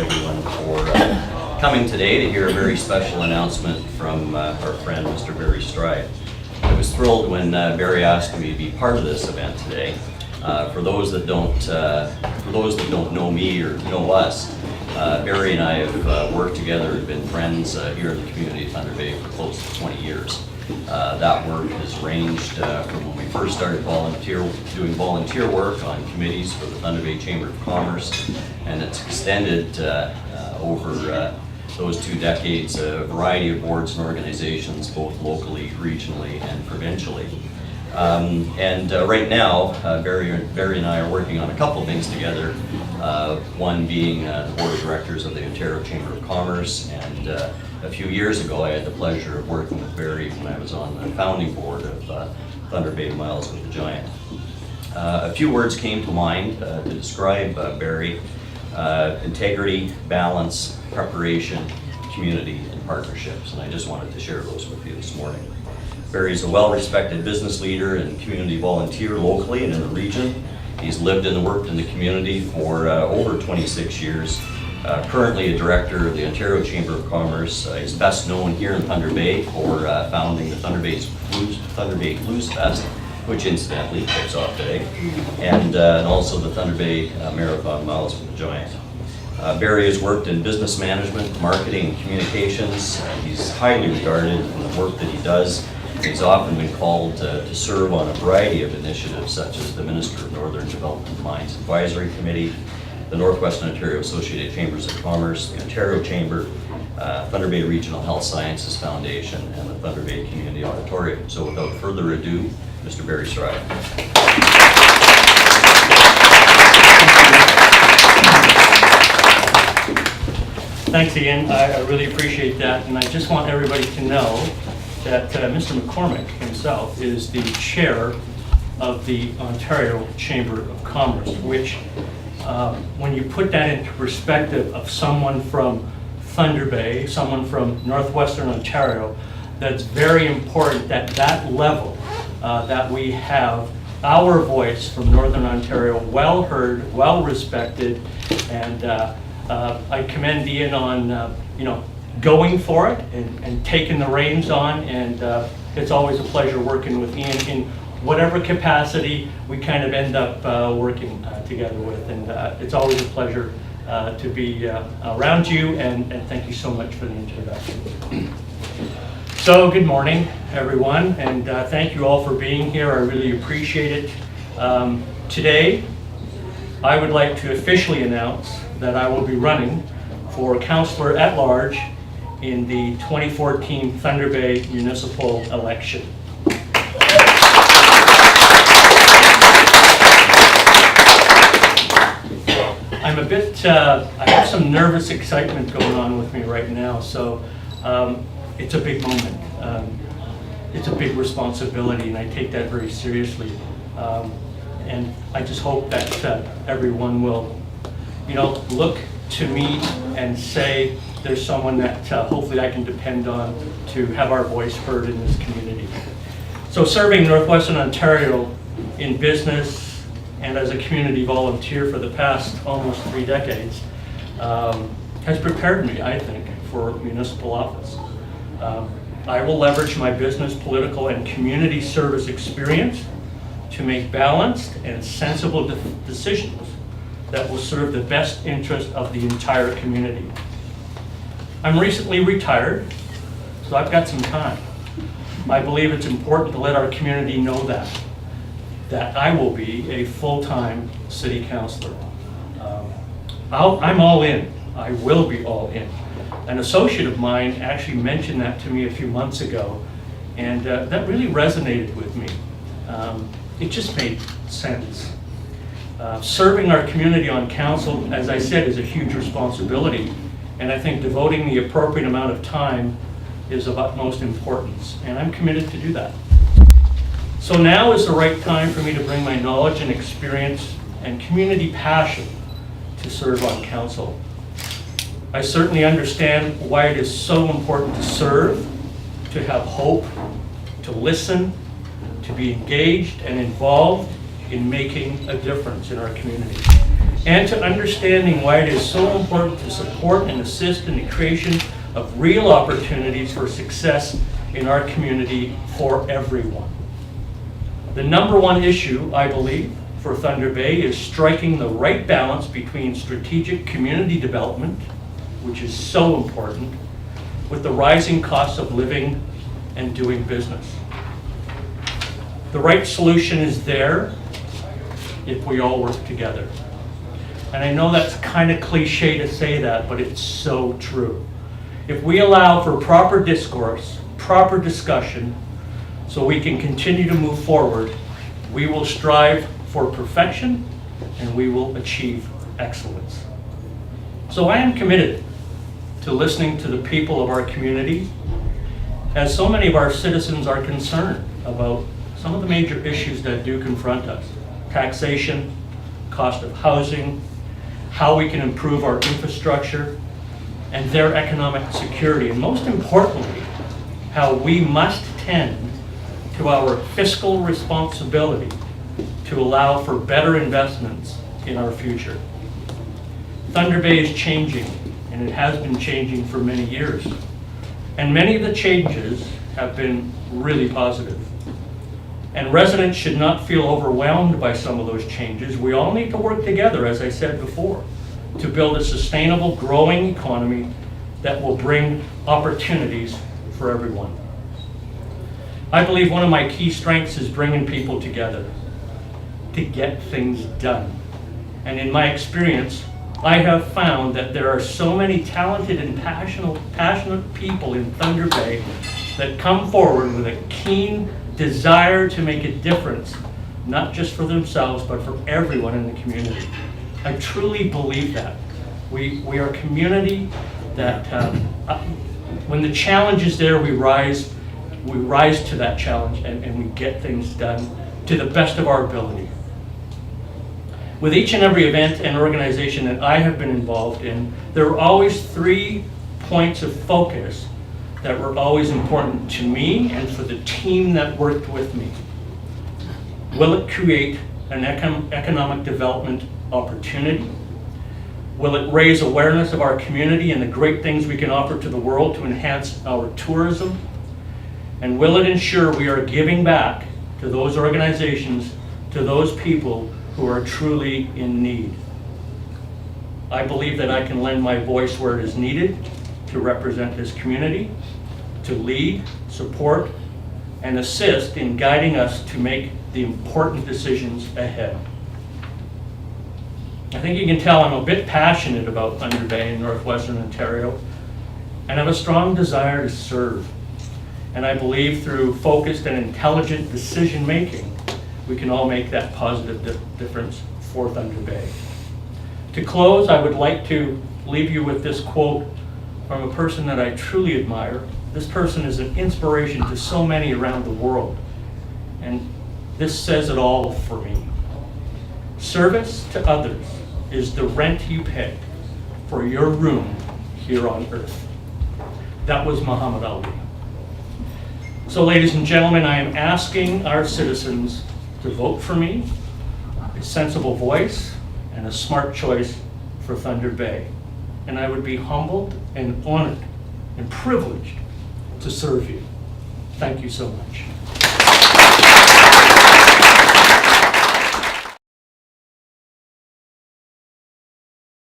everyone for coming today to hear a very special announcement from our friend Mr. Barry Streib. I was thrilled when Barry asked me to be part of this event today. For those that don't know me or know us, Barry and I have worked together and been friends here in the community of Thunder Bay for close to 20 years. That work has ranged from when we first started doing volunteer work on committees for the Thunder Bay Chamber of Commerce, and it's extended over those 2 decades, a variety of boards and organizations, both locally, regionally, and provincially. Right now, Barry and I are working on a couple of things together. One being the Board of Directors of the Ontario Chamber of Commerce, and a few years ago I had the pleasure of working with Barry when I was on the founding board of Thunder Bay Miles with the Giant. A few words came to mind to describe Barry: integrity, balance, preparation, community, and partnerships, and I just wanted to share those with you this morning. Barry's a well-respected business leader and community volunteer locally and in the region. He's lived and worked in the community for over 26 years. Currently a director of the Ontario Chamber of Commerce. He's best known here in Thunder Bay for founding the Thunder Bay Blues Fest, which incidentally kicks off today, and also the Thunder Bay Marathon Miles with the Giant. Barry has worked in business management, marketing, and communications. He's highly regarded in the work that he does. He's often been called to serve on a variety of initiatives, such as the Minister of Northern Development Mines Advisory Committee, the Northwestern Ontario Associated Chambers of Commerce, the Ontario Chamber, Thunder Bay Regional Health Sciences Foundation, and the Thunder Bay Community Auditorium. So without further ado, Mr. Barry Streib. Thanks, Ian. I really appreciate that, and I just want everybody to know that Mr. McCormick himself is the chair of the Ontario Chamber of Commerce, which, when you put that into perspective of someone from Thunder Bay, someone from Northwestern Ontario, that's very important at that level that we have our voice from Northern Ontario well heard, well respected, and I commend Ian on going for it and taking the reins on, and it's always a pleasure working with Ian in whatever capacity we kind of end up working together with, and it's always a pleasure to be around you, and thank you so much for the introduction. So good morning, everyone, and thank you all for being here. I really appreciate it. Today, I would like to officially announce that I will be running for Councillor at Large in the 2014 Thunder Bay municipal election. I'm a bit, I have some nervous excitement going on with me right now, so it's a big moment. It's a big responsibility, and I take that very seriously. And I just hope that everyone will, look to me and say there's someone that hopefully I can depend on to have our voice heard in this community. So serving Northwestern Ontario in business and as a community volunteer for the past almost 3 decades has prepared me, I think, for municipal office. I will leverage my business, political, and community service experience to make balanced and sensible decisions that will serve the best interest of the entire community. I'm recently retired, so I've got some time. I believe it's important to let our community know that I will be a full-time city councillor. I'm all in. I will be all in. An associate of mine actually mentioned that to me a few months ago, and that really resonated with me. It just made sense. Serving our community on council, as I said, is a huge responsibility, and I think devoting the appropriate amount of time is of utmost importance, and I'm committed to do that. So now is the right time for me to bring my knowledge and experience and community passion to serve on council. I certainly understand why it is so important to serve, to have hope, to listen, to be engaged and involved in making a difference in our community. and to understanding why it is so important to support and assist in the creation of real opportunities for success in our community for everyone. The number one issue, I believe, for Thunder Bay is striking the right balance between strategic community development, which is so important, with the rising costs of living and doing business. The right solution is there if we all work together. And I know that's kind of cliche to say that, but it's so true. If we allow for proper discourse, proper discussion, so we can continue to move forward, we will strive for perfection and we will achieve excellence. So I am committed to listening to the people of our community, as so many of our citizens are concerned about some of the major issues that do confront us. Taxation, cost of housing, how we can improve our infrastructure, and their economic security, and most importantly, how we must tend to our fiscal responsibility to allow for better investments in our future. Thunder Bay is changing, and it has been changing for many years. And many of the changes have been really positive. And residents should not feel overwhelmed by some of those changes. We all need to work together, as I said before, to build a sustainable, growing economy that will bring opportunities for everyone. I believe one of my key strengths is bringing people together to get things done. And in my experience, I have found that there are so many talented and passionate people in Thunder Bay that come forward with a keen desire to make a difference, not just for themselves, but for everyone in the community. I truly believe that. We are a community that, when the challenge is there, we rise to that challenge and we get things done to the best of our ability. With each and every event and organization that I have been involved in, there were always 3 points of focus that were always important to me and for the team that worked with me. Will it create an economic development opportunity? Will it raise awareness of our community and the great things we can offer to the world to enhance our tourism? And will it ensure we are giving back to those organizations, to those people who are truly in need? I believe that I can lend my voice where it is needed to represent this community, to lead, support, and assist in guiding us to make the important decisions ahead. I think you can tell I'm a bit passionate about Thunder Bay in Northwestern Ontario, and have a strong desire to serve. And I believe through focused and intelligent decision making, we can all make that positive difference for Thunder Bay. To close, I would like to leave you with this quote from a person that I truly admire. This person is an inspiration to so many around the world, and this says it all for me. Service to others is the rent you pay for your room here on earth. That was Muhammad Ali. So ladies and gentlemen, I am asking our citizens to vote for me, a sensible voice, and a smart choice for Thunder Bay. And I would be humbled and honored and privileged to serve you. Thank you so much.